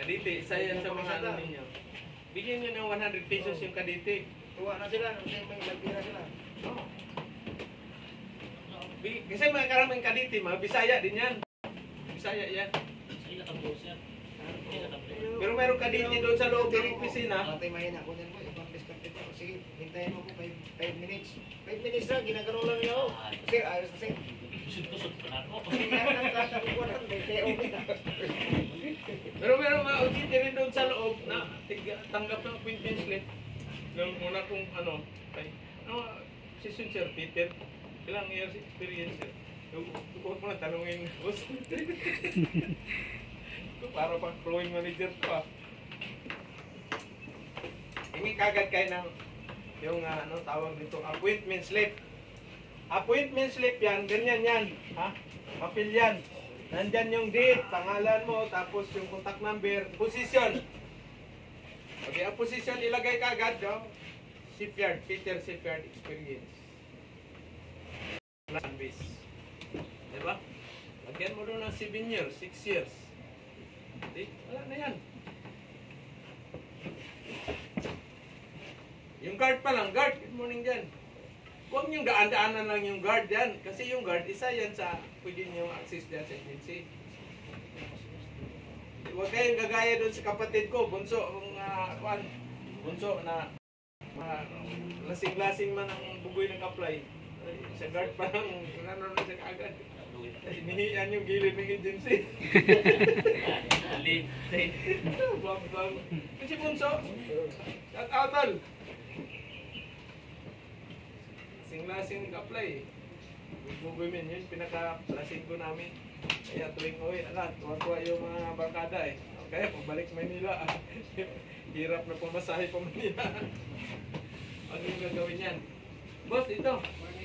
Kaditi, isa yan sa mga ano ninyo. Bigyan nyo ng 100 pesos yung kaditi. Tuwa na sila, may magpira sila. Oo. Kasi mga karaming kaditi, mga Bisaya din yan. Bisaya yan. Pero meron kaditi doon sa loob ng opisina. Patay mahina ko din po, ibang disconnect ko. Sige, hintayin mo ko 5 minutes. 5 minutes lang, ginagano lang niya ako. Kasi ayos kasi. Kusot-kusot ko na ako. Pero meron mga OJT rin doon sa loob na tanggap ng appointment slip. Nung una kong si Sir Peter, ilang years experience sir. Huwag mo na tanungin, boss. Ito para pang flowing manager to ah. Hindi kagad kayo ng yung tawag dito, appointment slip. Appointment slip yan, ganyan yan. Ha? Mapil yan. Nandyan yung date, pangalan mo, tapos yung contact number, position. Okay, ang position ilagay kagad yung shipyard, Peter Shipyard Experience. Plan base. Diba? Lagyan mo doon ng 7 years, 6 years. Okay? Wala na yan. Yung guard pa lang, guard, good morning dyan. Huwag niyong daan-daanan lang yung guard yan. Kasi yung guard, isa yan sa pwede niyong access dyan sa agency. Huwag kayong gagaya doon sa kapatid ko, bunso, bunso na lasing-lasing man ang bugoy ng apply. Sa guard pa lang, ano na siya kaagad. Hinihiyan yung gilid ng agency. Bang-bang. Kasi bunso, at outol. Lasing-lasing apply. Bugoy min yun, pinaka-lasing ko namin. Kaya tuwing uwi, tuwa-tuwa yung mga barkada eh. Okay, pabalik Manila. Hirap na pumasahe pa Manila. Ano yung gagawin yan? Boss, ito.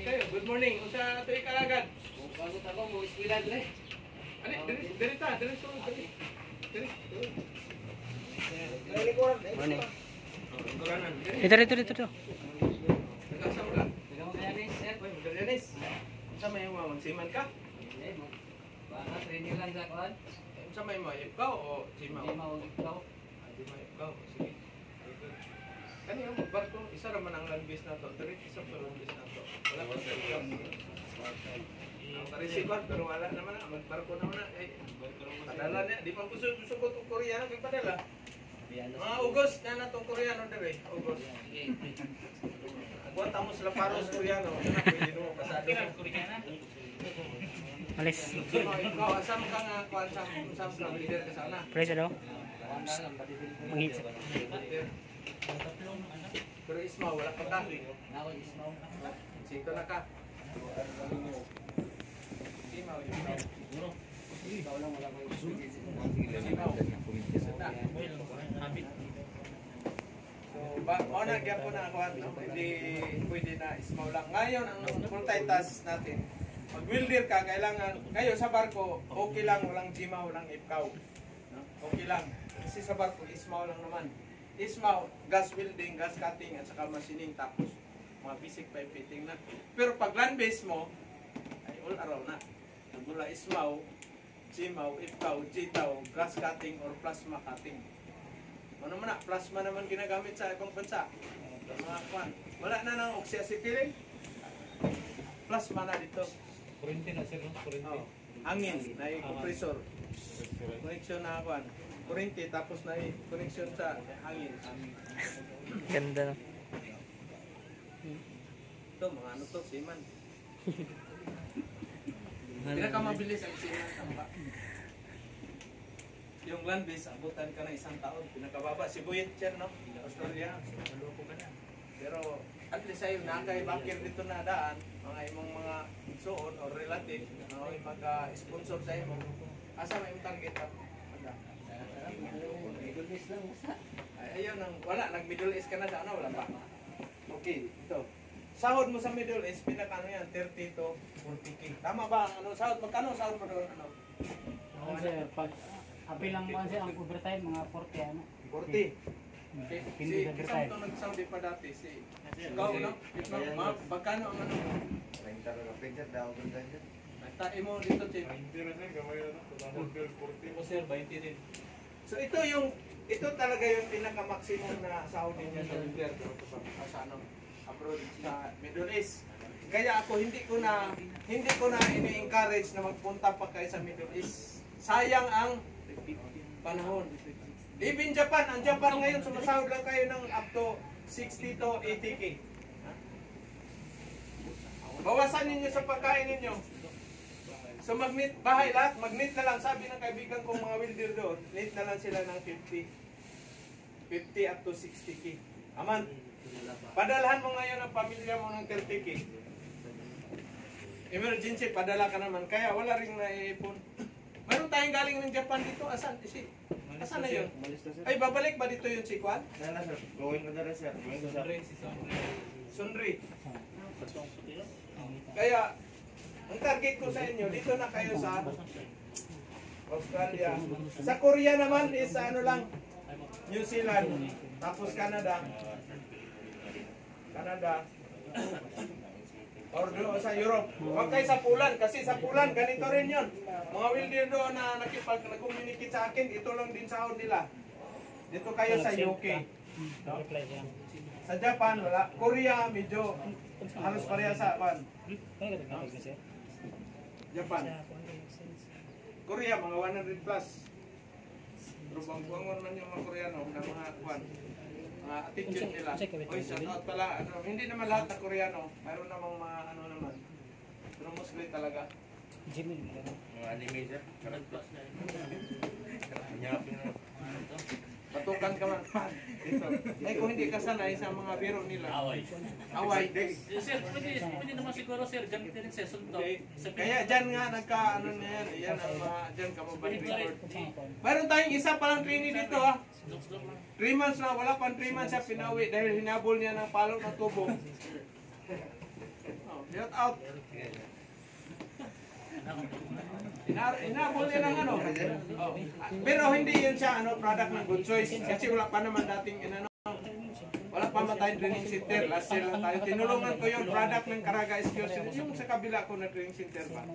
Kayo, good morning. Unsa tuwi ka agad? Bago ako mo, iskwila dre. Ano, dirita. Morning. Dito. Nag-asam ka? Dennis, unsa may mo magsiman ka? Baka training lang sa kuan. Unsa may mo ikaw o simaw? Simaw ikaw. Ikaw, sige. Kani ang barko, isa ra man ang land base na to. Direct isa sa land base na to. Wala pa sa ang karisipan, pero wala naman na. Magbarko naman na. Padala niya. Di pa gusto ko itong Koreano kay padala. Mga Ugos na na itong Koreano dire. Ugos. Buat tamu sila paros Koreano. Pwede mo pasado. Alis. Ikaw, asam ka nga kuan sam ka leader ka sana. Presa daw. Mangit. Pero Ismaw, wala pa ka. Nawag ismaw. Sito na ka. Ismaw, siguro. Ikaw lang wala ko experience. So, na gyapon na ako no. Hindi pwede na Ismaw lang. Ngayon ang multitask natin. Mag-welder ka, kailangan kayo sa barko, okay lang, walang jimaw, walang ipkaw. No? Okay lang. Kasi sa barko, Ismaw lang naman. Ismaw, gas welding, gas cutting, at saka machining, tapos mga basic pipe fitting na. Pero pag land base mo, ay all around na. Mula Ismaw, jimaw, ipkaw, jitaw, gas cutting, or plasma cutting. Ano naman na, plasma naman ginagamit sa ibang bansa. Wala na ng oxyacetylene. Plasma na dito. Kurente na sir, no? Kurente. Oh, hangin, na compressor. Connection na ako. Kurente, tapos na connection sa hangin. Ganda no. Ito, mga ano to, seaman. Pinakamabilis ang seaman tamba. Yung land base, abutan ka na 1 taon. Pinakababa, Sibuyet yan, no? Australia, maloko ka na. Pero, at least sa'yo, nakay bakir dito na daan, mga imong mga suon or relative, mag-sponsor sa imo. Asa may target ka? Middle East lang basta. Ayun, wala, nag-Middle East ka na sa wala pa. Okay, ito. Sahod mo sa Middle East, pinakano yan, 30 to 40k. Tama ba? Sahod? Magkano sahod mo doon? Sir, pag happy lang mo siya ang overtime mga 40 ano. 40. Okay. Si kisang ito nag-Saudi pa dati, si ikaw, no? Magkano ang ano mo? 30 ka pinter daw ganda dyan. Nagtae mo dito, Chip. 20 na sir, gamay na. 40. O sir, 20 din. So ito talaga yung pinaka-maximum na sahod niya sa welder sa ano, abroad sa Middle East. Kaya ako hindi ko na ini-encourage na magpunta pa kayo sa Middle East. Sayang ang panahon. Even Japan, ang Japan ngayon sumasahod lang kayo ng up to 60 to 80k. Bawasan ninyo sa pagkain ninyo. So mag-knit, bahay lahat, mag-knit na lang. Sabi ng kaibigan kong mga welder doon, knit na lang sila ng 50 up to 60k. Aman, padalahan mo ngayon ang pamilya mo ng 30k. Emergency, padala ka naman. Kaya wala ring naiipon. Meron tayong galing ng Japan dito. Asan na yun? Ay, babalik ba dito yung si Kwan? Nala sir, going ko na rin sir. Going ko sir. Sunri. Kaya, ang target ko sa inyo, dito na kayo sa Australia. Sa Korea naman is ano lang, New Zealand, tapos Canada. Or doon sa Europe. Huwag kayo sa Pulan, kasi sa Pulan, ganito rin yun. Mga welder doon na nag-communicate sa akin, ito lang din sahod nila. Dito kayo sa UK. Sa Japan, wala. Korea, medyo halos pareha sa Japan. Korea, mga 100 plus. Pero bangkuangon man yung mga Koreano na mga kwan. Mga attitude nila. Oy, shout out pala. Hindi naman lahat na Koreano. Mayroon namang mga ano naman. Pero mostly talaga. Mga anime sir. Patukan ka man. Dito. Eh kung hindi ka sanay sa mga biro nila. Away. Sir, pwede naman siguro sir, gamitin rin session to. Kaya dyan nga nagka-ano na yan. Yan ang mga, dyan ka mabalik record. Mayroon tayong isa palang trainee dito ha. 3 months na, wala pang 3 months siya pinawi dahil hinabol niya ng palong ng tubo. Shout out. Hinabol niya ng ano. Pero hindi yun siya product ng Good Choice. Kasi wala pa naman dating wala pa man tayong training center. Last year lang tayo. Tinulungan ko yung product ng Caraga Skills. Yung sa kabila ko na training center pa.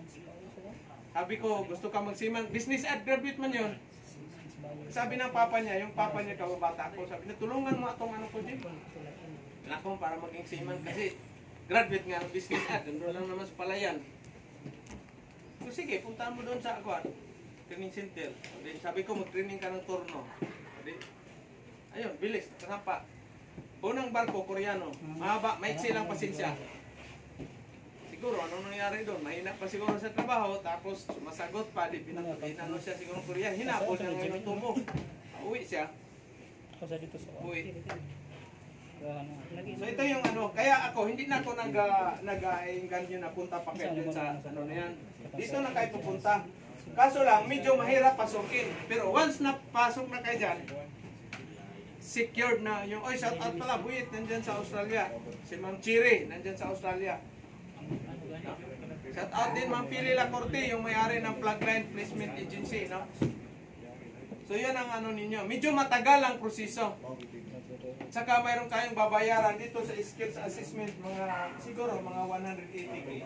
Sabi ko, gusto ka magsiman. Business ad graduate man yun. Sabi ng papa niya, yung papa niya kababata ko, sabi niya, tulungan mo atong ano ko dyan. Lakong para maging seaman kasi graduate nga ng business ad, doon lang naman sa palayan. So sige, puntahan mo doon sa training center. Then, sabi ko, mag-training ka ng turno. Then, ayun, bilis, kasampa. Unang barko, Koreano. Mahaba, maiksi lang pasensya. Siguro, anong nangyari doon? Mahina pa siguro sa trabaho, tapos sumasagot pa, di pinano siya siguro Korea. Hinapos niya ngayon ng tubo. Uwi siya. Uwi. So ito yung kaya ako, hindi na ako nag-aingganyo na punta pa kayo dun sa na yan. Dito na kayo pupunta. Kaso lang, medyo mahirap pasukin. Pero once na pasok na kayo dyan, secured na yung, shout out pala, Buit, nandyan sa Australia. Si Ma'am Chiri, nandyan sa Australia. Shout out din Ma'am Pili Lacorte, yung may-ari ng Plugline Placement Agency, no? So yun ang ninyo. Medyo matagal ang proseso. Saka mayroon kayong babayaran dito sa skills assessment, siguro mga 180k.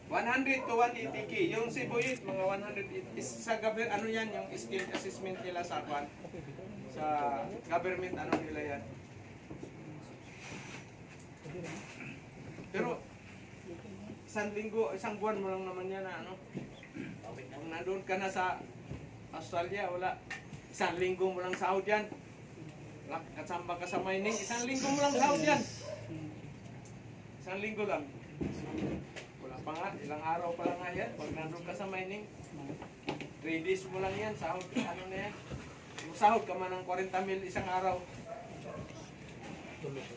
100 to 180k. Yung si Buyit, mga 180 sa government, yan, yung skills assessment nila sa government, nila yan. Pero isang buwan mo lang naman yan na kung nandun ka na sa Australia, wala. Isang linggo mo lang sahod yan. Kasamba ka sa mining, isang linggo mo lang sahod yan. Isang linggo lang. Wala pa nga, ilang araw pa lang nga yan. Pag nandun ka sa mining, 3 days mo lang yan, sahod, na yan. Sahod ka man ng 40 mil isang araw.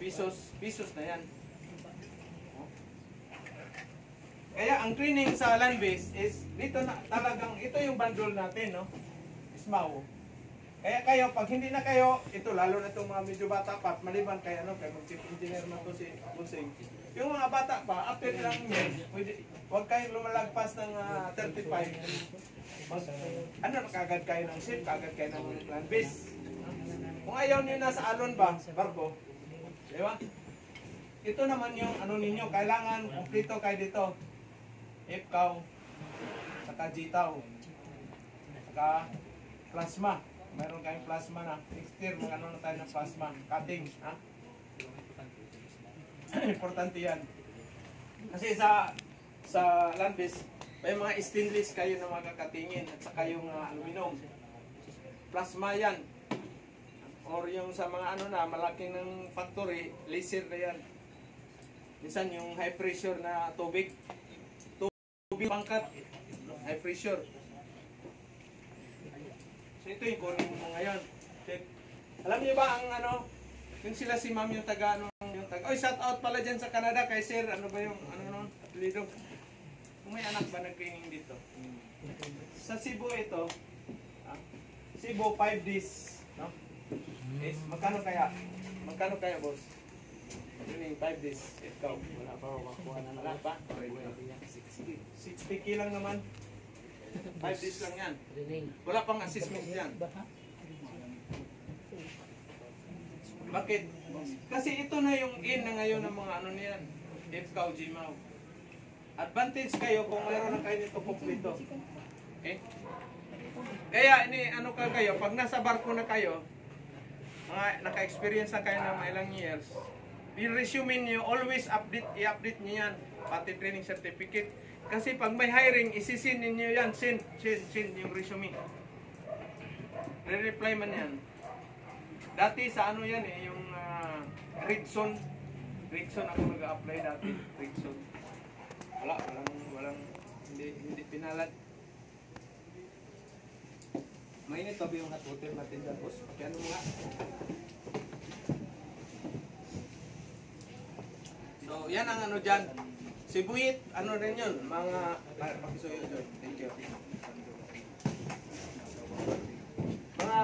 Pisos na yan. Kaya ang training sa land base is dito na talagang ito yung bundle natin, no? Ismao. Kaya kayo pag hindi na kayo ito lalo na itong mga medyo bata pa maliban kay kay mag-chief engineer man to si Busing. Yung mga bata pa after ilang years, huwag kayong lumalagpas ng 35. Kagad kayo ng ship, kagad kayo ng land base. Kung ayaw niyo na sa alon ba, barko. Di ba? Ito naman yung ninyo, kailangan kumplito kayo dito. IFCAW, naka-jitaw. Saka plasma. Mayroon kayong plasma na. Next year, mag-ano na tayo ng plasma. Cutting. Ha? Importante yan. Kasi sa land-based, may mga stainless kayo na magkakatingin at saka yung aluminum. Plasma yan. Or yung sa mga ano na, malaking ng factory, laser na yan. Minsan yung high pressure na tubig pangkat, high pressure. So ito yung kunin mo ngayon. Okay. Alam niyo ba ang ano, yung sila si ma'am yung taga, oy, shout out pala dyan sa Canada kay sir, ano ba yung, ano nun, apelido. Kung may anak ba nag-training dito? Sa Cebu ito, Cebu 5 days, no? Yes, magkano kaya? Magkano kaya, boss? Training 5 days, ikaw. Wala pa ako makuha na Wala pa? 60k lang naman. 5 days lang yan. Wala pang assessment yan. Bakit? Kasi ito na yung in na ngayon ng mga ano niyan. FCAO, GMAO. Advantage kayo kung mayroon na kayo nito kumplito. Okay? Kaya ini ano ka kayo, pag nasa barko na kayo, mga naka-experience na kayo ng ilang years, yung resume niyo, always i-update niyo yan, pati training certificate. Kasi pag may hiring, isisin niyo yan, send yung resume. Re-reply man yan. Dati sa ano yan eh, yung Rickson ako nag-apply dati, Rickson. Walang, hindi pinalad. Mainit tabi yung hot water natin dyan, boss. Kaya ano mga. So, yan ang ano dyan. Sibuit, ano rin yun? Mga, pakisuyo dyan. Thank you. Mga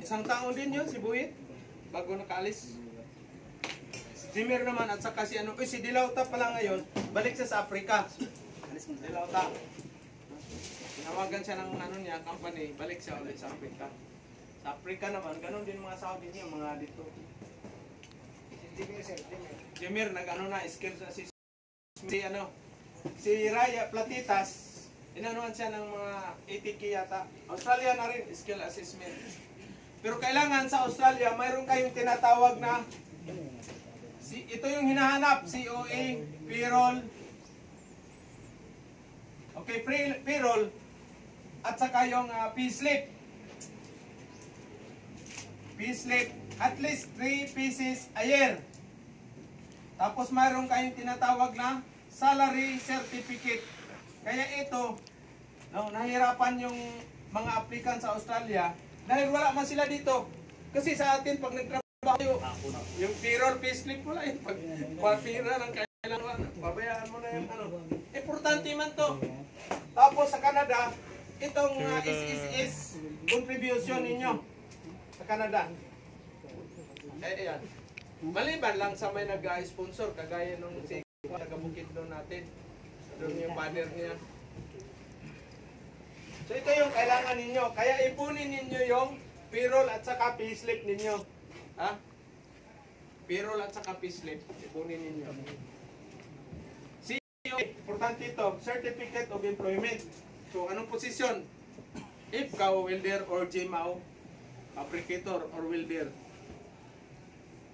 isang taon din yun, sibuit. Bago nakaalis. Si Jimmer naman at saka si ano, si Dilauta pala ngayon, balik siya sa Africa. Dilauta. Tinawagan siya ng ano niya, company, balik siya ulit sa Africa. Sa Africa naman, ganun din mga Saudi niya, mga dito. Jimmer, nag-ano na, skill sa si Raya Platitas, inanuhan siya ng mga 80k yata. Australia na rin, skill assessment. Pero kailangan sa Australia, mayroon kayong tinatawag na, ito yung hinahanap, COA, payroll. Okay, payroll. At saka yung payslip. Payslip, at least 3 pieces a year. Tapos mayroon kayong tinatawag na salary certificate. Kaya ito, no, nahirapan yung mga applicant sa Australia dahil wala man sila dito. Kasi sa atin, pag nagtrabaho, yung payroll payslip wala yun. Pag pira ng kailangan, pabayaan mo na yung ano. Importante man to. Tapos sa Canada, itong is contribution ninyo sa Canada. Ayan. Maliban lang sa may nag-sponsor, kagaya nung si taga-Bukidnon natin. Doon yung banner niya. So ito yung kailangan ninyo. Kaya ipunin ninyo yung payroll at saka payslip ninyo. Ha? Payroll at saka payslip. Ipunin ninyo. Importante ito, Certificate of Employment. So, anong posisyon? FCAO, welder, or GMAO, fabricator, or welder.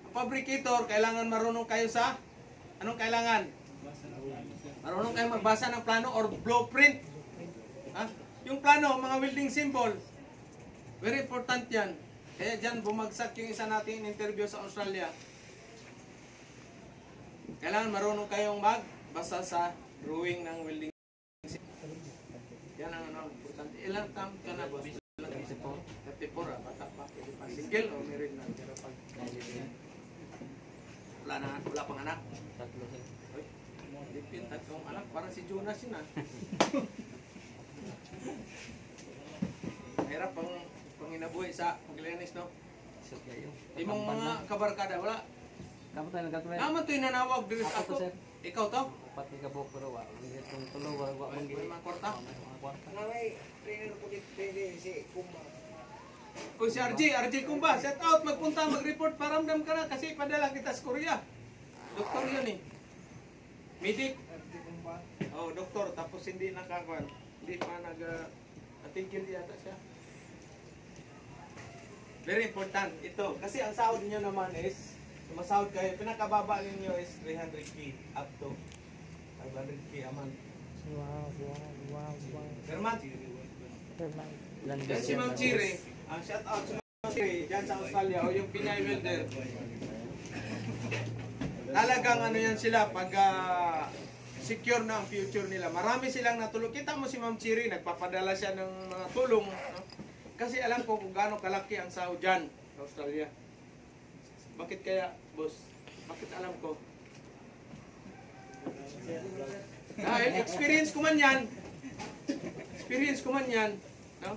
Ang fabricator, kailangan marunong kayo sa, anong kailangan? Marunong kayo magbasa ng plano or blueprint. Ha? Yung plano, mga welding symbol, very important yan. Kaya dyan, bumagsak yung isa nating interview sa Australia. Kailangan marunong kayong magbasa sa drawing ng welding. Yan ang ano, importante. Ilang taon ka na, boss? 34, bata pa. Single o married na? Wala pang anak? Tatlo sir. Uy, dipin, tatlong anak. Parang si Jonas yun ah. Mahirap pang inabuhay sa Pagilianis, no? Imong mga kabarkada, wala? Kamu tayo nagkatuloy. Naman ito'y nanawag dito sa Ako to, ako. sir. Ikaw to? Pati ka buhok pero wa. Itong tulo wa May mga kwarta. mga kwarta. Naway, trainer ko dito si Kumba. O si RJ Kumba, set out, magpunta, mag-report, paramdam ka na kasi padala kita sa Korea. Doktor yun eh. Medic. RJ Kumba. Oh, doktor, tapos hindi nakakuan. Hindi pa natigil yata siya. Very important ito. Kasi ang sahod niyo naman is, masahod kayo, pinakababa ninyo is 300k up to 500k a month. Per month. Yan si Ma'am Chiri, ang shout out si Ma'am Chiri, dyan sa Australia, o yung Pinay Welder. Talagang ano yan sila, pag secure na ang future nila. Marami silang natulong. Kita mo si Ma'am Chiri, nagpapadala siya ng mga tulong. No? Kasi alam ko kung gaano kalaki ang sahod dyan sa Australia. Bakit kaya, boss? Bakit alam ko? Dahil experience ko man yan. Experience ko man yan. No?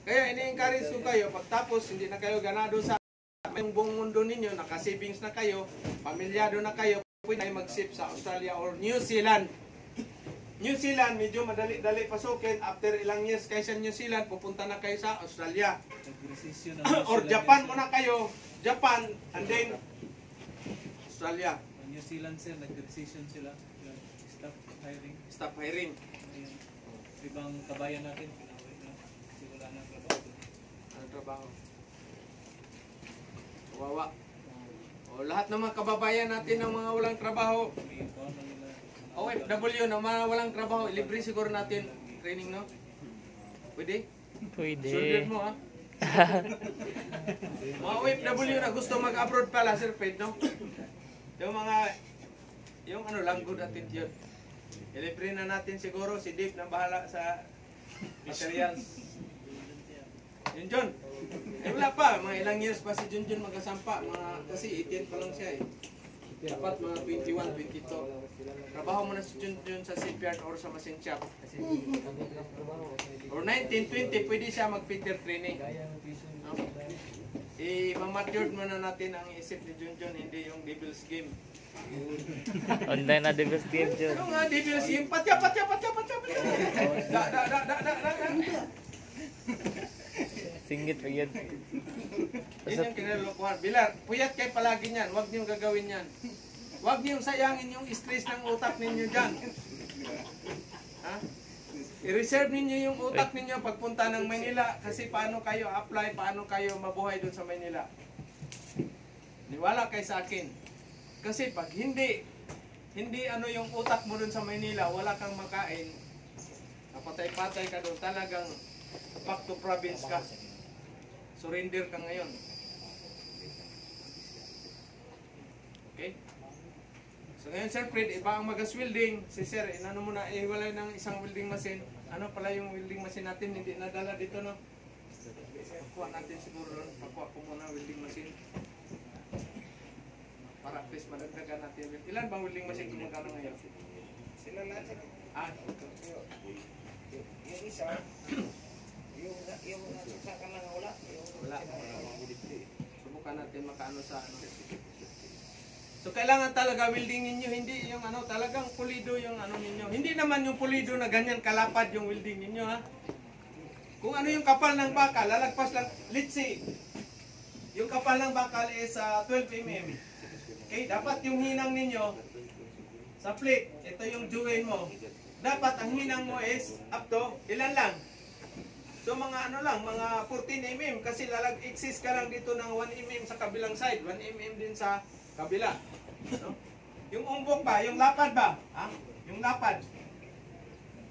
Kaya ini-encourage ko kayo, pagtapos hindi na kayo ganado sa yung buong mundo ninyo, naka-savings na kayo, pamilyado na kayo, pwede kayo mag-sip sa Australia or New Zealand. New Zealand, medyo madali-dali pasukin. After ilang years kayo sa New Zealand, pupunta na kayo sa Australia. Or Japan muna kayo. Japan, and then Australia. New Zealand sir, nag-decision sila. Staff hiring. Staff hiring. Ayun. Ibang kabayan natin, pinaway na. Kasi wala nang trabaho. Ano trabaho? Kawawa. O lahat ng mga kababayan natin ng mga walang trabaho, May ikaw na nila. OFW na mga walang trabaho, libre siguro natin training, no? Pwede? Pwede. Sulit mo, ha? Mga OFW na gusto mag-abroad pala, Sir Fred, no? Yung ano lang, good attitude. Libre na natin siguro, si Dave na bahala sa materials. Yun, John. Eh wala pa, mga ilang years pa si Junjun magkasampa, kasi 18 pa lang siya eh. Dapat mga 21, 22. Trabaho mo na si Junjun sa shipyard or sa machine shop. Or 19, 20, pwede siya mag-fitter training. No? I-matured muna natin ang isip ni Junjun, hindi yung devil's game. Online na devil's game dyan. Ano nga devil's game? Patya. Singit pa yan. Yan yung kinalokohan. Bilar, puyat kayo palagi niyan. Huwag niyong gagawin yan. Huwag niyong sayangin yung stress ng utak ninyo dyan. Ha? I-reserve ninyo yung utak ninyo pagpunta ng Maynila kasi paano kayo apply, paano kayo mabuhay doon sa Maynila. Niwala kayo sa akin. Kasi pag hindi ano yung utak mo doon sa Maynila, wala kang makain, napatay-patay ka doon, talagang back to province ka. Surrender ka ngayon. Okay? So ngayon Sir Fred, iba ang magas welding. Si Sir, inano mo na, iwalay ng isang welding machine. Ano pala yung welding machine natin, hindi nadala dito, no? Pakuha natin siguro doon. Pakuha ko muna welding machine. Para at least madagdagan natin. Ilan bang welding machine kumagano ngayon? Sila lahat sila. Yung isa, yung sa kanang wala. Wala. Subukan natin makaano sa ano. So kailangan talaga welding ninyo, hindi yung ano, talagang pulido yung ano ninyo. Hindi naman yung pulido na ganyan kalapad yung welding ninyo, ha. Kung ano yung kapal ng bakal, lalagpas lang, let's say, yung kapal ng bakal is 12 mm. Okay, dapat yung hinang ninyo sa plate, ito yung join mo. Dapat ang hinang mo is up to ilan lang. So mga ano lang, mga 14 mm kasi exist ka lang dito ng 1 mm sa kabilang side, 1 mm din sa kabila. No? Yung umbok ba, yung lapad ba? Ha? Yung lapad.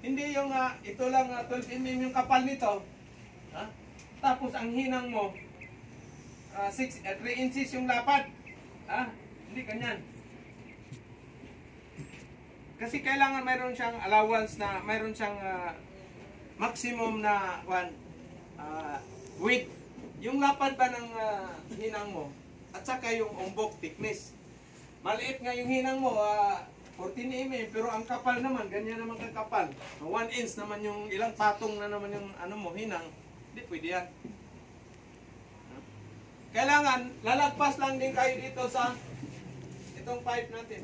Hindi yung ito lang 12 mm yung kapal nito. Ha? Tapos ang hinang mo 3 inches yung lapad. Ha? Hindi ganyan. Kasi kailangan mayroon siyang allowance na mayroon siyang maximum na width. Yung lapad ba ng hinang mo at saka yung umbok thickness. Maliit nga yung hinang mo, 14 mm, pero ang kapal naman, ganyan naman kakapal. 1 inch naman yung ilang patong na naman yung ano mo, hinang. Hindi pwede yan. Kailangan, lalagpas lang din kayo dito sa itong pipe natin.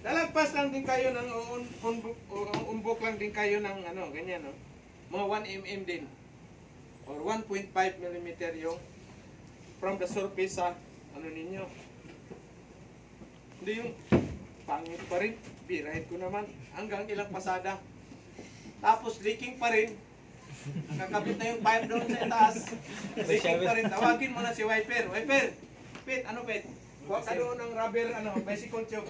Lalagpas lang din kayo ng umbok lang din kayo ng ano, ganyan, no? Mga 1 mm din. Or 1.5 mm yung from the surface sa ano ninyo. Hindi yung pangit pa rin. Birahin ko naman. Hanggang ilang pasada. tapos leaking pa rin, nakakabit na yung pipe doon sa itaas, leaking pa rin, tawagin mo na si Wiper. Wiper, Pit, ano Pit? Huwag ka doon ng rubber, bicycle tube.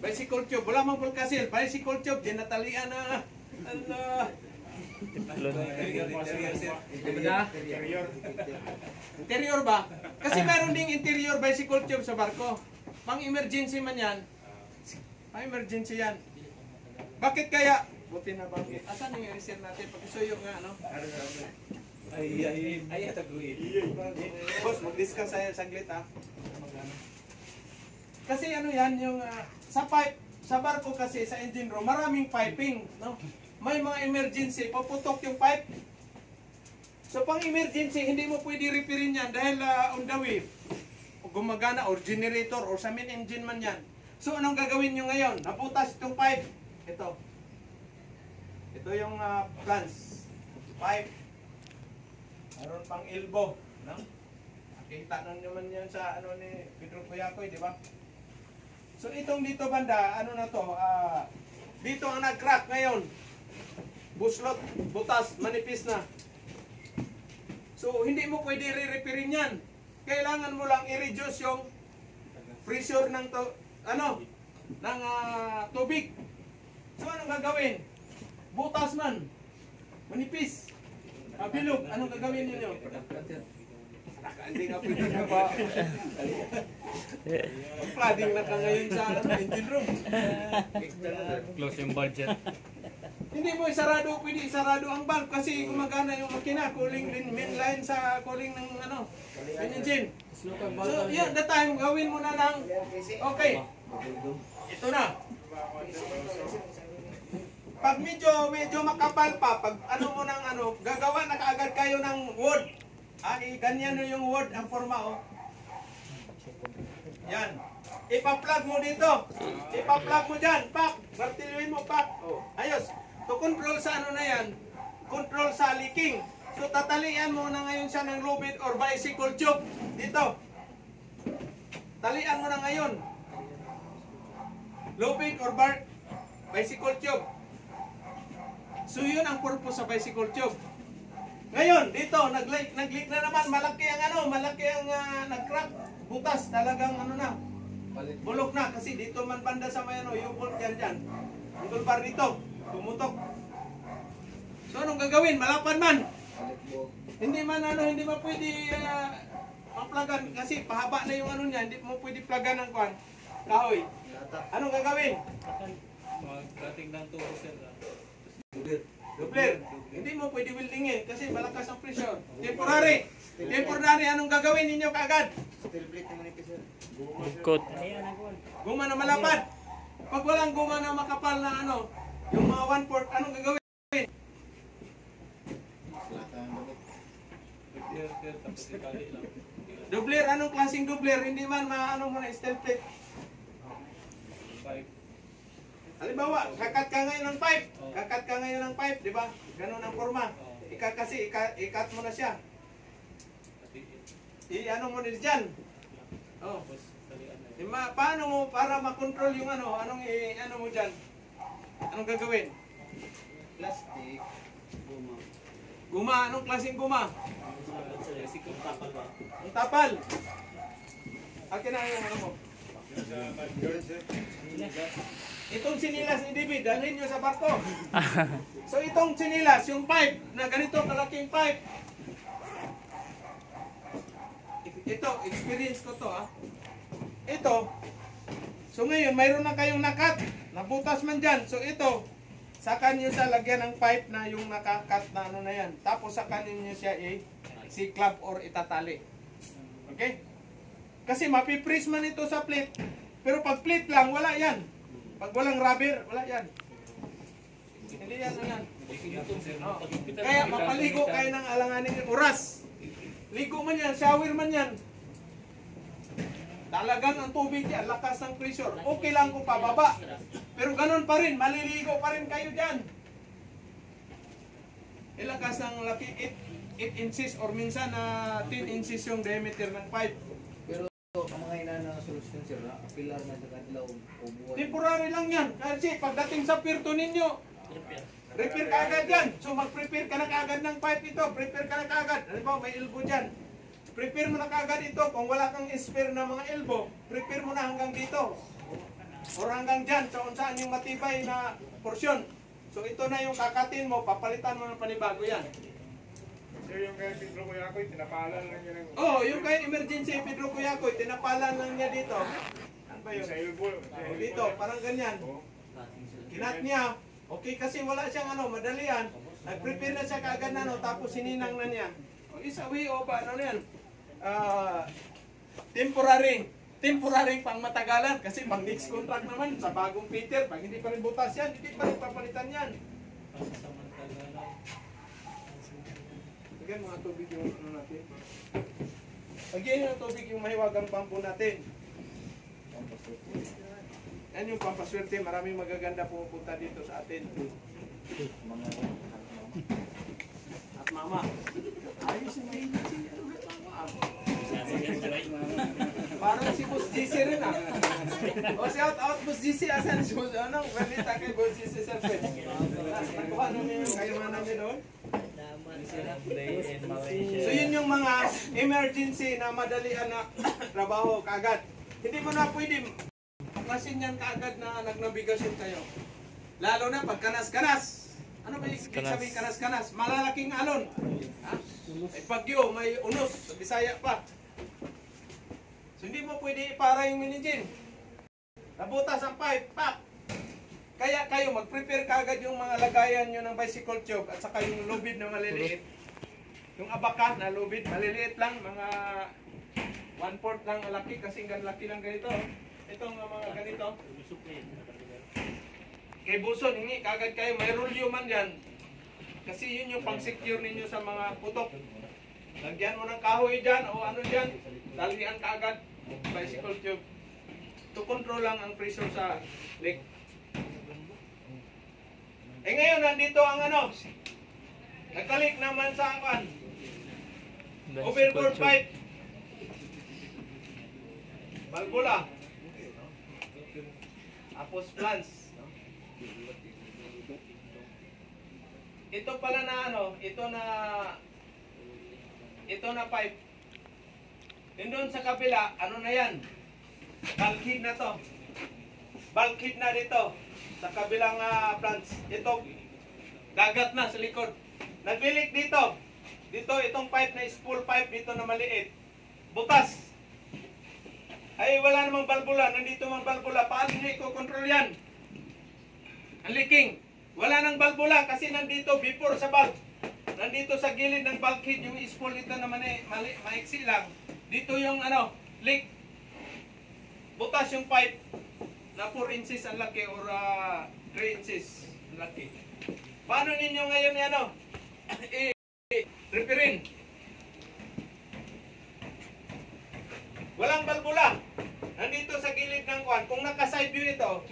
Bicycle tube, wala mang pulkasil, bicycle tube, dinatalian na. Allah. Interior ba? Kasi meron ding interior bicycle tube sa barko. Pang emergency man yan. Pang emergency yan. Bakit kaya? Buti na bakit? Asan yung reserve natin? Pag-isuyo nga, no? Ay, taguin. Boss, mag-discuss tayo saglit, ha? Kasi ano yan, yung sa pipe, sa barko kasi, sa engine room, maraming piping, no? May mga emergency, paputok yung pipe. So pang emergency, hindi mo pwede repairin yan dahil on the way, gumagana or generator or sa main engine man yan. So anong gagawin nyo ngayon? Naputas itong pipe. Ito. Ito yung plans. Pipe. Meron pang elbow. No? Nakita na naman yan sa ano ni Pedro Cuyacoy, di ba? So itong dito banda, ano na to? Dito ang nag-crack ngayon. Buslot, butas, manipis na. So hindi mo pwede re-repairin yan. Kailangan mo lang i-reduce yung pressure ng tubig. So anong gagawin? Butas man, manipis, bilog, anong gagawin niyo? Hindi nga pwede na ba? Flooding na ka ngayon sa engine room. Close yung budget. Hindi mo isarado, pwede isarado ang valve kasi gumagana yung makina, cooling din main line sa cooling ng engine. So, yun, the time, gawin mo na ng, okay, ito na. Pag medyo makapal pa, pag mo ng gagawa na kaagad kayo ng wood. Ganyan yung wood, ang forma, oh. Yan. Ipa-plug mo dito. Ipa-plug mo dyan. Pak. Martiluin mo, pak. Oh. Ayos. To control sa na yan, control sa leaking. So tatalian mo na ngayon siya ng lubid or bicycle tube. Dito. Talian mo na ngayon. Lubid or bicycle tube. So yun ang purpose sa bicycle tube. Ngayon, dito, nag-leak na naman. Malaki ang nag-crack. Butas, talagang na. Bulok na. Kasi dito man banda sa may yung bolt dyan. Ang gulbar dito. Tumutok. So anong gagawin? Malapad man. Hindi man pwede maplagan kasi pahaba na yung niya, hindi mo pwede plagan ng kahoy. Anong gagawin? Magdating ng tubo sir. Doubler. Hindi mo pwede weldingin kasi malakas ang pressure. Temporary. Anong gagawin ninyo kaagad? Ikot. Guma na malapad. Pag walang guma na makapal na yung mga 1/4, anong gagawin? Doubler, anong klaseng doubler? Hindi man mo na steel plate. Halimbawa, kakat ka ngayon ng pipe, di ba? Ganun ang forma. Ikat mo na siya. I-ano mo na dyan. Oh. Paano mo, para makontrol yung anong mo dyan? Anong gagawin? Plastic. Guma, anong klaseng guma? Ang tapal. Akin na yung mo. Itong sinilas ni David, dalhin nyo sa barko. So itong sinilas, yung pipe, na ganito kalaking pipe. Ito, experience ko to Ito, so ngayon, mayroon na kayong nakat. Nabutas man dyan. So ito, saka nyo sa lagyan ng pipe na yung nakakat na na yan. Tapos saka nyo siya si-club or itatali. Okay? Kasi mapipris man ito sa plate. Pero pag plate lang, wala yan. Pag walang rubber, wala yan. Hindi yan yan. Kaya mapaligo kayo ng alanganin yung oras. Ligo man yan, shower man yan. Talagang ang tubig yan, lakas ng pressure. Okay lang kung pababa. Pero ganun pa rin, maliligo pa rin kayo dyan. Ilakas ng laki 8 inches or minsan 10 inches yung diameter ng pipe. Pero ang mga inano solusyon sir, pilar man sa kadlaw o buwan. Temporary lang yan. Kasi pagdating sa pirto ninyo, repair ka agad yan. So mag-prepare ka na kaagad ng pipe ito. Prepare ka na kaagad. Halimbawa may elbow dyan. Prepare mo na kaagad ito. Kung wala kang spare na mga elbow, prepare mo na hanggang dito. Or hanggang dyan, so saan yung matibay na porsyon. So ito na yung kakatin mo, papalitan mo ng panibago yan. So yung kay Pedro Kuyakoy, tinapalan lang niya ng... Oh, yung kay emergency Pedro Kuyakoy, tinapalan lang niya dito. Ano ba yun? Sa elbow. Oh, dito, parang ganyan. Kinat niya. Okay, kasi wala siyang madali yan. Nag-prepare na siya kaagad na, tapos sininang na niya. O, isa way o ba, ano na yan? Temporary pang matagalan. Kasi pang next contract naman, sa bagong Peter, pag hindi pa rin butas yan, hindi pa rin papalitan yan. Lagyan mga tubig yung natin. Lagyan yung tubig yung mahiwagang pampo natin. Yan yung pampaswerte, maraming magaganda pumupunta dito sa atin. At mama. Ayos yung mahilig siya. Parang si Boss GC rin ah. O shout out Boss GC, asan si Boss, balita kay Boss GC Serpent. Nakuha namin yung kayamanan niya doon. So yun yung mga emergency na madalian na trabaho kaagad. Hindi mo na pwede kasin yan kaagad na nagnabigasyon kayo. Lalo na pag kanas-kanas. Ano ba yung sabi kanas-kanas? Malalaking alon. Ha? May bagyo, may unos, sa Bisaya pa. So hindi mo pwede ipara yung minijin. Nabutas ang pipe, pak! Kaya kayo mag-prepare kaagad yung mga lagayan nyo ng bicycle tube at saka yung lubid na maliliit. Yung abakan na lubid, maliliit lang, mga 1/4 lang laki, kasing laki lang ganito. Itong mga ganito. Kay Buson, hingi kagad kayo, may rulyo man yan. Kasi yun yung pang-secure ninyo sa mga putok. Lagyan mo ng kahoy dyan o ano dyan, dalian kaagad, bicycle tube. To control lang ang pressure sa leak. Eh ngayon, nandito ang nagkalik naman sa akin. Overboard pipe. Balbula. Tapos plants. Ito pala na ito na pipe. Doon sa kabila, ano na yan? Bulkhead na to. Bulkhead na dito. Sa kabilang plants. Ito, dagat na sa likod. Naglilik dito. Dito, itong pipe na spool pipe dito na maliit. Butas. Ay, wala namang balbula. Nandito mang balbula. Paano nyo i-control yan? Ang leaking. Wala nang balbula kasi nandito before sa bulb. Nandito sa gilid ng bulkhead yung spool dito naman maiksi lang. Dito yung leak. Butas yung pipe na 4 inches ang laki or 3 inches ang laki. Paano ninyo ngayon i-repairin? Walang balbula. Nandito sa gilid ng kwan. Kung naka-side view ito,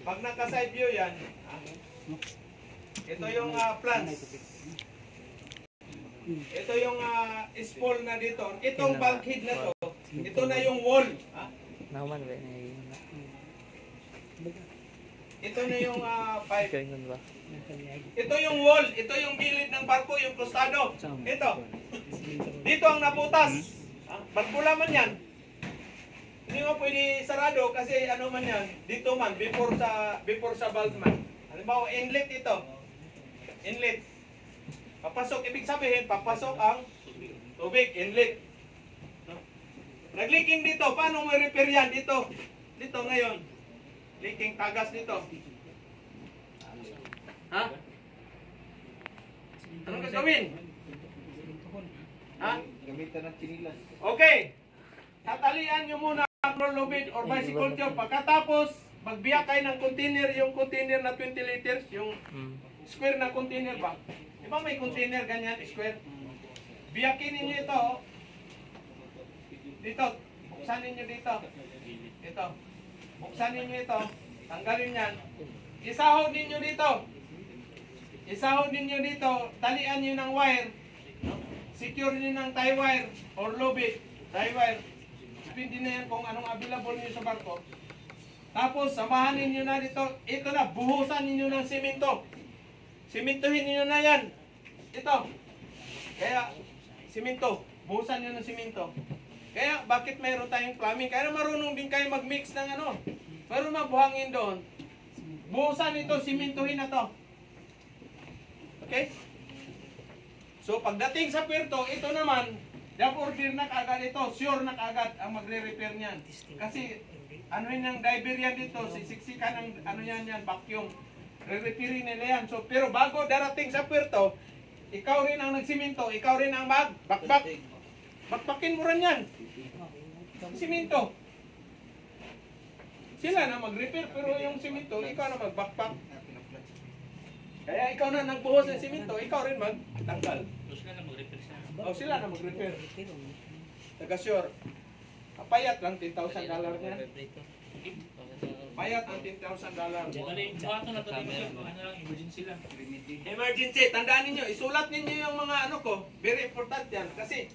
pag naka-side view yan, ito yung plants. Ito yung spool na dito. Itong bulkhead na to, ito na yung wall. Naman ba? Ito na yung pipe. Ganyan ba? Ito yung wall. Ito yung gilid ng barko, yung krustado. Ito. Dito ang nabutas. Balbula man yan. Hindi mo pwede sarado kasi ano man yan. Dito man, before sa valve man. Halimbawa, inlet ito. Inlet. Papasok, ibig sabihin, papasok ang tubig, inlet. Nag-leaking dito, paano mo repair yan? Dito. Dito ngayon. Leaking tagas dito. Ha? Ano gagawin? Ha? Gamitan ng chinilas. Okay. Tatalian nyo muna ang lubid or bicycle tube. Pagkatapos, magbiyak kayo ng container, yung container na 20 liters, yung square na container ba? Di ba may container ganyan, square? Biyakin ninyo ito. Dito. Buksan ninyo dito. Ito. Buksan ninyo ito. Tanggalin yan. Isahod ninyo dito. Isahod ninyo dito. Talian nyo ng wire. Secure nyo ng tie wire or lubid. Tie wire. depende na yan kung anong available niyo sa barko. Tapos, samahan ninyo na dito. Ito na, buhusan ninyo ng simento. Simentohin ninyo na yan. Ito. Kaya, simento. Buhusan nyo ng simento. Kaya, bakit mayroon tayong plumbing? Kaya marunong din kayo mag-mix ng ano. Mayroon magbuhangin doon. Buhusan ito, simentohin na to. Okay? So, pagdating sa Puerto, ito naman, job order na kaagad ito. Sure na kaagad ang magre-repair niyan. Kasi, ano yun ang diver yan dito, sisiksikan ng ano yan, vacuum. Re-repairin nila yan. So, pero bago darating sa Puerto, ikaw rin ang nagsiminto, ikaw rin ang magbakbak. Bakbakin mo rin yan. Siminto. Sila na mag-repair, pero yung siminto, ikaw na magbakbak. Kaya ikaw na nagbuhos ng siminto, ikaw rin magtanggal. Tapos sila na mag-repair siya. O sila na mag-repair. Taga-sure. Payat lang, $10,000 na. Payat ang $10,000. Bali, bato na to dito sir. Ano lang, emergency lang. Emergency, tandaan ninyo, isulat ninyo yung mga ano ko. Very important yan. Kasi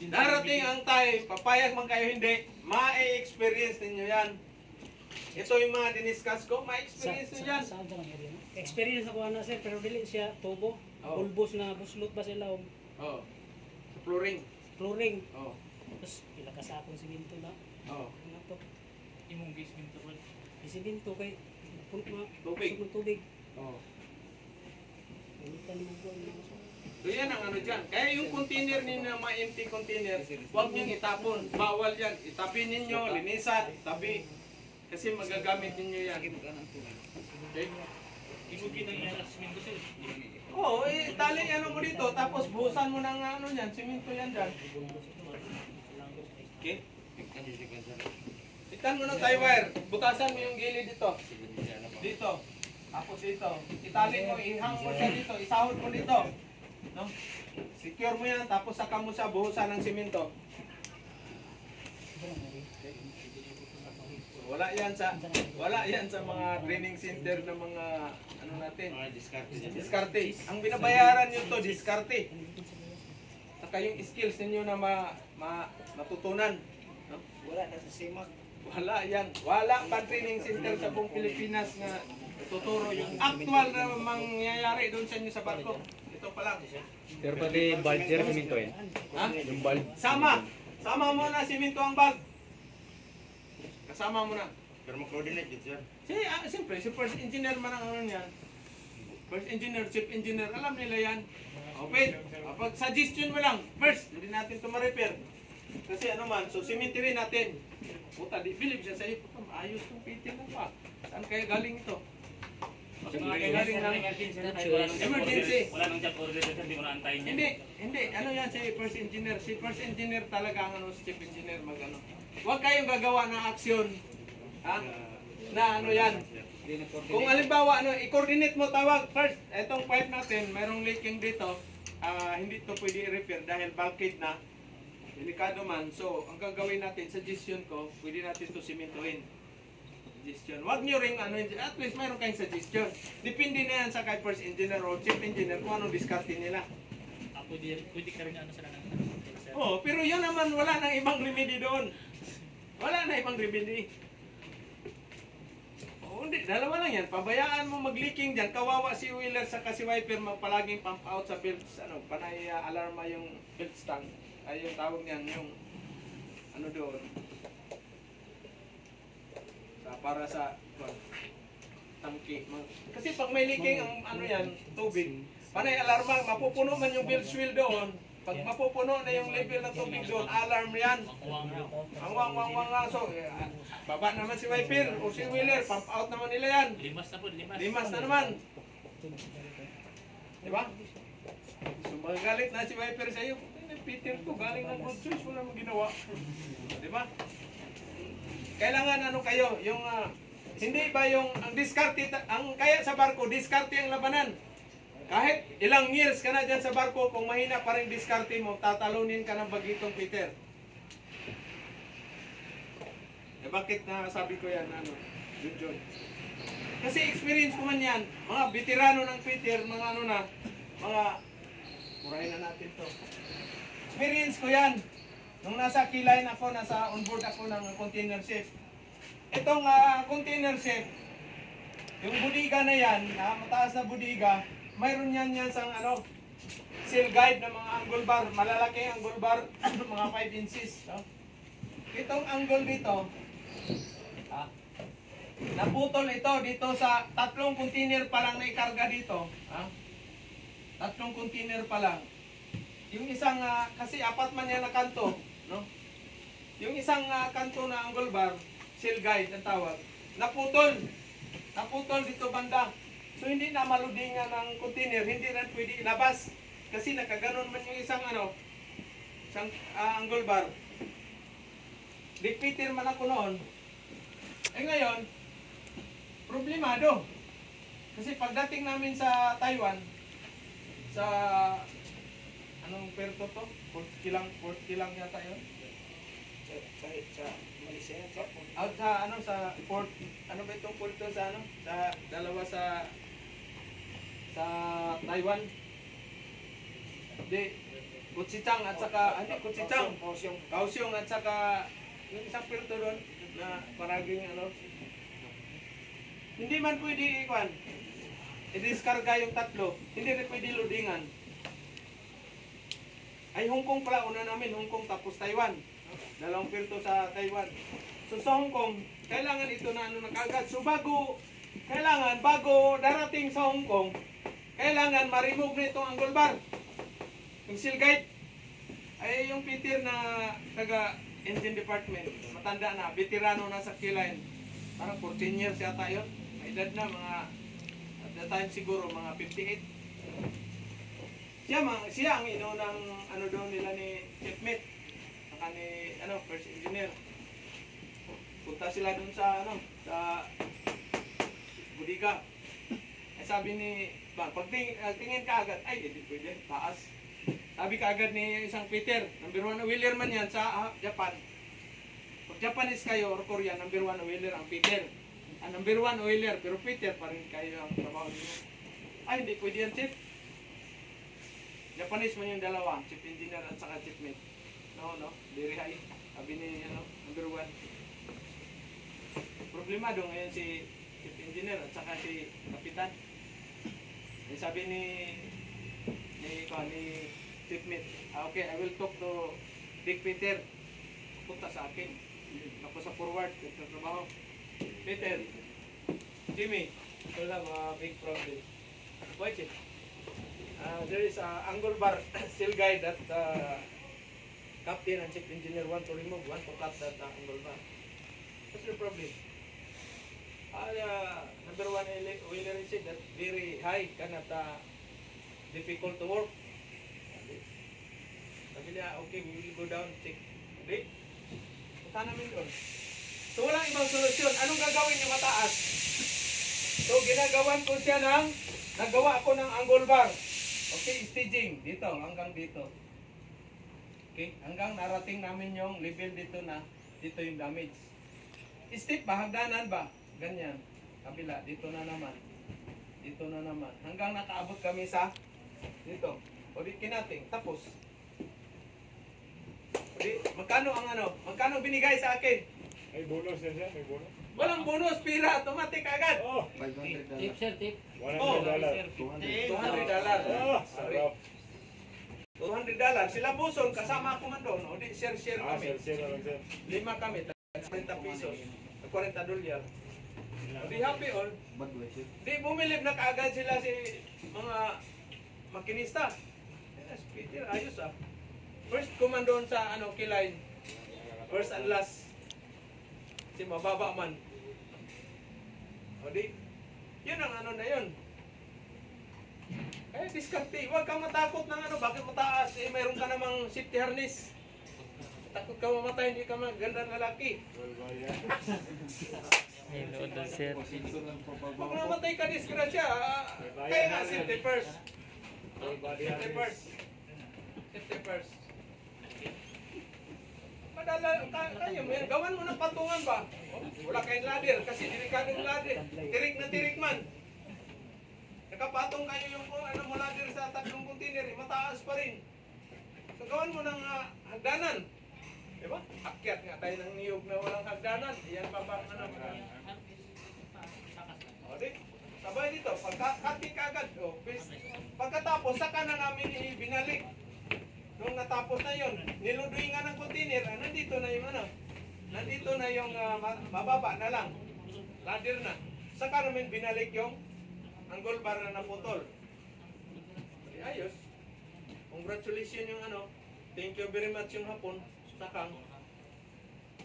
darating ang time, papayag man kayo hindi, ma-experience ninyo yan. Ito yung mga diniscuss ko, ma-experience nyo yan. Saan sa area? Experience ako na sir, pero dili siya tubo. Oh. Bulbos na buslot ba sila o Oh. Sa flooring. flooring. Oh. Tapos pila ka sa akong siminto na. Oh. Ano to? Imong basement to. Siminto kay punto Tubig. ng tubig. Oh. Pilitan mo ko ano. So yan ang ano dyan. Kaya yung container ninyo, mga empty container, huwag nyo itapon. Bawal yan. Itapin ninyo, linisan, tabi. Kasi magagamit ninyo yan. Okay? Ibugin ang iyan simento sir. Oo, tali ano mo dito, tapos buhusan mo ng ano yan, simento yan dyan. Okay? Itan mo ng tie wire, butasan mo yung gilid dito. Dito. Tapos dito. Itali mo, ihang mo siya dito, isahod mo dito. No? Secure mo yan, tapos saka mo siya buhusan ng simento. Wala yan sa mga training center ng mga ano natin. Diskarte. Ang binabayaran niyo to, diskarte. Saka yung skills ninyo na matutunan. No? Wala na sa simag. Wala yan. Wala pa training center sa buong Pilipinas na tuturo yung actual na mangyayari doon sa inyo sa barko. Ito pa lang. Pero pati bulger siminto yan. Ha? Yung bulb. Sama mo na siminto ang bulb. Kasama mo na. Pero mag-coordinate dito sir. Siyempre, si first engineer man ang ano niyan. First engineer, chief engineer, alam nila yan. Okay, pag suggestion mo lang, first, hindi natin ito ma-repair. Kasi ano man, so simenterin natin. Puta, di believe siya sa iyo, puta, ayos itong fitting na pa. Saan kaya galing ito? Kasi mga galing ng emergency. Wala nang job order sir, hindi mo naantayin yan. Hindi, ano yan si first engineer? Si first engineer talaga ang ano, si chief engineer mag-ano. Huwag kayong gagawa ng aksyon. Ha? Na ano yan. Kung halimbawa, ano, i-coordinate mo, tawag first. Itong pipe natin, mayroong leaking dito. Hindi ito pwede i-repair dahil bulkhead na. Delikado man. So, ang gagawin natin, suggestion ko, pwede natin ito simentohin. Suggestion. Huwag nyo ring, ano, at least mayroong kayong suggestion. Depende na yan sa kay first engineer o chief engineer kung anong diskarte nila. Pwede ka rin ano sila ng sir. Oh, pero yun naman, wala nang ibang remedy doon. Wala na ibang remedy. Oh, hindi, dalawa lang yan. Pabayaan mo mag-leaking dyan. Kawawa si Wheeler sa kasi wiper palaging pump out sa belts. Ano, panay alarma yung belt stang. Ay, yung tawag niyan, yung ano doon. Para sa tangki. Kasi pag may leaking ang ano yan, tubig. Panay alarma, mapupuno man yung bilge wheel doon. Pag mapupuno na yung level ng tubig doon, alarm yan. Ang wang. So, baba naman si wiper o si wheeler, pump out naman nila yan. Limas na po, limas. Limas na naman. Diba? So, magagalit na si wiper sa iyo. Peter to, galing ng good choice, wala mong ginawa. Diba? Kailangan ano kayo, yung hindi ba yung ang diskarte, ang kaya sa barko, diskarte ang labanan. Kahit ilang years ka na dyan sa barko, kung mahina pa rin diskarte mo, tatalunin ka ng bagitong Peter. Eh bakit na sabi ko yan, ano, John? Kasi experience ko man yan, mga veterano ng Peter, mga ano na, mga, murahin na natin to. Experience ko yan. Nung nasa keyline ako, nasa onboard ako ng container ship. Itong container ship, yung budiga na yan, mataas na budiga, mayroon yan sa sail guide ng mga angle bar, malalaki ang angle bar, mga 5 inches. No? Itong angle dito, naputol ito dito sa 3 container pa lang na ikarga dito. 3 container pa lang. Yung isang, kasi 4 man yan na kanto, no? Yung isang kanto na angle bar, sail guide ang tawag, naputol. Naputol dito banda. So hindi na maludingan ng container, hindi rin pwede ilabas. Kasi nakaganon man yung isang isang angle bar. Dikpitir man ako noon. Ngayon, problemado. Kasi pagdating namin sa Taiwan, sa anong perto to? Port Kilang yata yun? Sa Malaysia yan, sir. Out sa port, ano ba itong port to sa dalawa sa Taiwan? Di, Kuchitang at saka, Kuchitang, Kaohsiung at saka, yung isang perto doon, na paraging hindi man pwede i-discarga yung 3, hindi rin pwede loadingan. Ay Hong Kong pala, una namin Hong Kong tapos Taiwan. 2 perto sa Taiwan. So sa Hong Kong, kailangan ito na nakagad. So bago darating sa Hong Kong, kailangan ma-remove na itong angle bar. Yung seal guide. Ay yung Peter na taga engine department, matanda na, veterano na sa keyline. Parang 14 years yata yun. May edad na, mga, at the time siguro, mga 58. Siya ang inunang, doon nila ni Chipmate. Saka ni, first engineer. Punta sila doon sa, sa budiga. Ay sabi ni, pagtingin ka agad, ay, hindi pwede, taas. Sabi kaagad ni isang Peter, number 1 wheeler man yan sa Japan. Pag Japanese kayo or Korean, number 1 wheeler ang Peter. Ang number 1 wheeler, pero Peter pa rin kayo ang trabaho niyo. Ay, hindi pwede yan, Chief. Japanese man yung dalawa, Chief Engineer at saka Chief Mate. No, very high. Sabi ni, number 1. Problemado ngayon si Chief Engineer at saka si Kapitan. Sabi ni Chief Mate, okay, I will talk to Big Peter. Punta sa akin. Ako sa forward, trabaho. Peter, Jimmy, ito lang, big problem. Why, Chief? There is a angle bar sail guide that Captain and Chief Engineer want to remove, want to cut that angle bar. What's the problem? Number 1 wheeler is that very high, cannot difficult to work. Sabi niya, okay, we will go down, check. Okay? Punta namin doon. So, walang ibang solusyon. Anong gagawin niya mataas? So, ginagawan ko siya nagawa ako ng angle bar. Okay, staging. Dito, hanggang dito. Okay, hanggang narating namin yung level dito na, dito yung damage. Step ba? Hagdanan ba? Ganyan. Kabila, dito na naman. Dito na naman. Hanggang nakaabot kami sa dito. O di kinating. Tapos. O di, magkano binigay sa akin? May bonus yan siya, may bonus. Walang bonus, pira, automatic agad. Oh, Tip, sir, tip. $100. $200. Ah, sarap. $200. Sila Buson, kasama ako man doon. O di, share kami. Sir na lang sir. 5 kami, 40 pesos. $40. O di, happy all. Di, bumilib na kaagad sila si mga makinista. Yes, Peter, ayos ah. First command sa Kilain. First and last. Si mababa man. O di, yun ang na yun. Kaya diskarte, huwag kang matakot ng bakit mataas, mayroon ka namang safety harness. Takot ka mamatay, hindi ka magandang lalaki. Pag namatay ka, disgrasya. Kaya nga, safety first. Safety first. Safety first. Kayo, gawan mo ng patungan ba? Wala kayong ladder kasi delikadong ladder. Tirik na tirik man. Nakapatong kayo yung mo ladder sa 3 container, mataas pa rin. So gawan mo ng hagdanan. Diba? Akyat nga tayo ng niyog na walang hagdanan. Yan pa ba ano? O, di. Sabay dito, pagkakati ka agad. O, pagkatapos, saka na namin ibinalik. Nung natapos na yon, niluduin nga ng container, nandito na yung ano, nandito na yung mababa na lang, ladder na. Saka namin binalik yung angle bar na naputol. Di ayos. Congratulations yung ano, thank you very much yung hapon, sakang.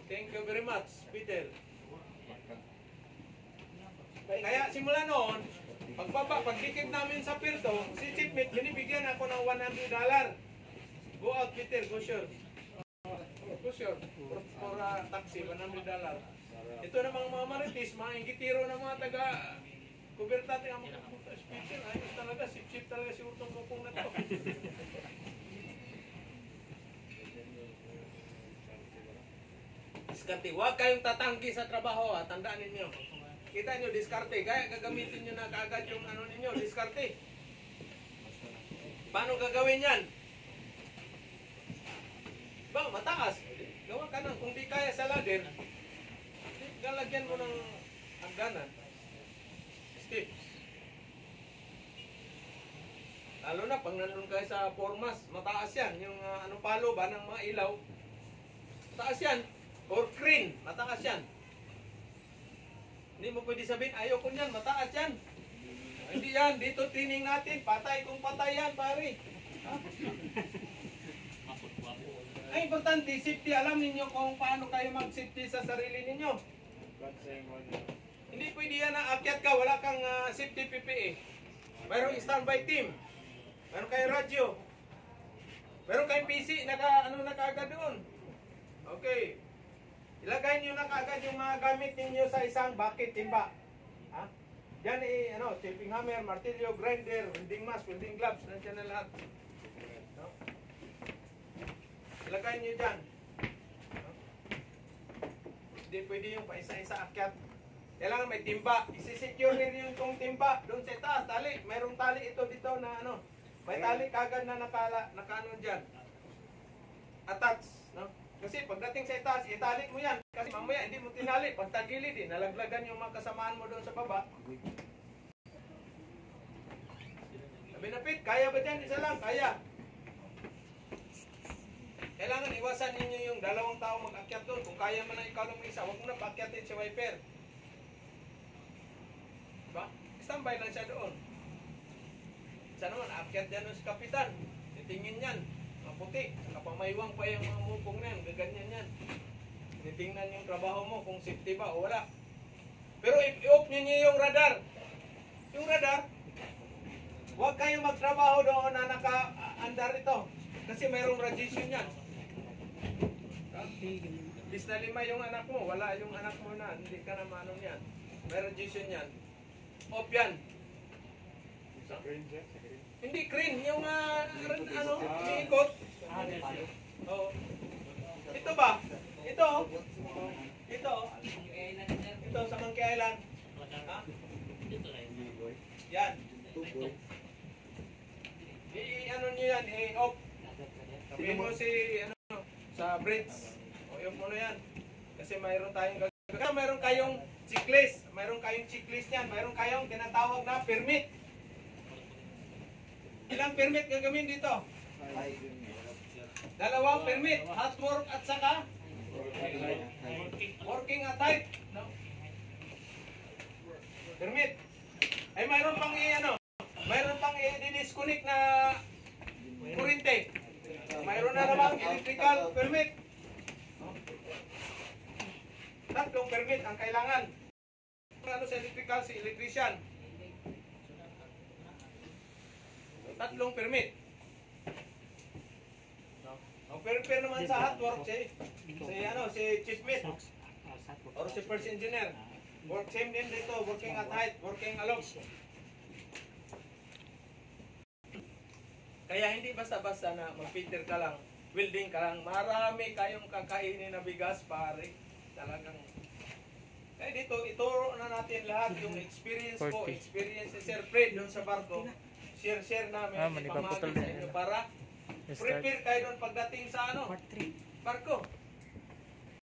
Thank you very much, Peter. Kaya simula noon, pagdikit namin sa pirto, si Chipmate, binibigyan ako ng $100. Go out, Peter, go sure. Go sure. For taxi, $100. Ito namang mga marites, mga ingitiro ng mga taga kubertate ang mga speaker. Ayos talaga, sip-sip talaga si Utong Kupong na to. Diskarte, huwag kayong tatanggi sa trabaho, ha? Tandaan ninyo. Kita nyo, diskarte. Kaya gagamitin nyo na kaagad yung ano ninyo, diskarte. Paano gagawin yan? Bang, mataas. Gawa ka nang, kung di kaya sa ladder, lalagyan mo ng hagdanan. Steps. Lalo na, pag nandun kayo sa formas, mataas yan. Yung anong palo ba ng mga ilaw, mataas yan. Or crane, mataas yan. Hindi mo pwede sabihin, ayoko niyan, mataas yan. Hindi yan, dito tining natin, patay kung patay yan, pare. Ha? Ay, importante, safety. Alam ninyo kung paano kayo mag-safety sa sarili ninyo. Hindi pwede yan na akyat ka, wala kang safety PPE. Mayroong standby team. Mayroong kayong radyo. Mayroong kayong PC, nakaagad doon. Okay. Ilagay nyo na kaagad yung mga gamit ninyo sa isang bucket, timba. Ha? Diyan chipping hammer, martilyo, grinder, welding mask, welding gloves, nandiyan na lahat. No? Ilagay nyo dyan. No? Hindi pwede yung paisa-isa akyat. Kailangan may timba. Isisecure rin yung itong timba. Doon sa taas, tali. Mayroong tali ito dito na ano. May tali kagad na nakaano dyan. Attach. No? Kasi pagdating sa itaas, itali mo yan. Kasi mamaya hindi mo tinali. Pag tagilid, nalaglagan yung mga kasamaan mo doon sa baba. Sabi na, Pete, kaya ba dyan? Isa lang, kaya. Kailangan iwasan ninyo yung dalawang tao mag-akyat doon. Kung kaya mo na ikaw ng isa, huwag mo na paakyatin si wiper. Diba? Standby lang siya doon. Isa naman, aakyat dyan si kapitan. Titingin yan. Puti, nakapamaywang pa yung mga mupong na yan, gaganyan yan. Tinitingnan yung trabaho mo kung safety ba o wala. Pero i-off nyo yung radar. Yung radar, huwag kayong magtrabaho doon na naka-andar ito. Kasi mayroong radiation yan. Bis na 5 yung anak mo, wala yung anak mo na, hindi ka na maano yan. May radiation yan. Off yan. Hindi crane, yung iniikot. Oh. Ito ba? Ito sa Monkey Island. Ha? Yan. I-ano niyo yan, i-off. Sabihin mo sa bridge. O-off mo na yan. Kasi mayroon tayong gagawin. Mayroon kayong checklist. Mayroon kayong checklist yan. Mayroon kayong tinatawag na permit. Ilang permit gagawin dito? 2 permit, hot work at saka working at height. No? Permit. Ay mayroon pang mayroon pang i-disconnect na kurente. Mayroon na namang electrical permit. No? 3 permit ang kailangan. Ano sa electrical, si electrician. 3 permit. Ang permit naman sa hot work si chief mate or si first engineer. Work same din dito, working at height, working along. Kaya hindi basta-basta na mag-fitter ka lang, welding ka lang, marami kayong kakainin na bigas, pare. Talagang kaya dito, ituro na natin lahat yung experience ko, experience ni Sir Fred doon sa barko. Share namin, ipamahagi sa inyo para prepare kayo doon pagdating sa barko.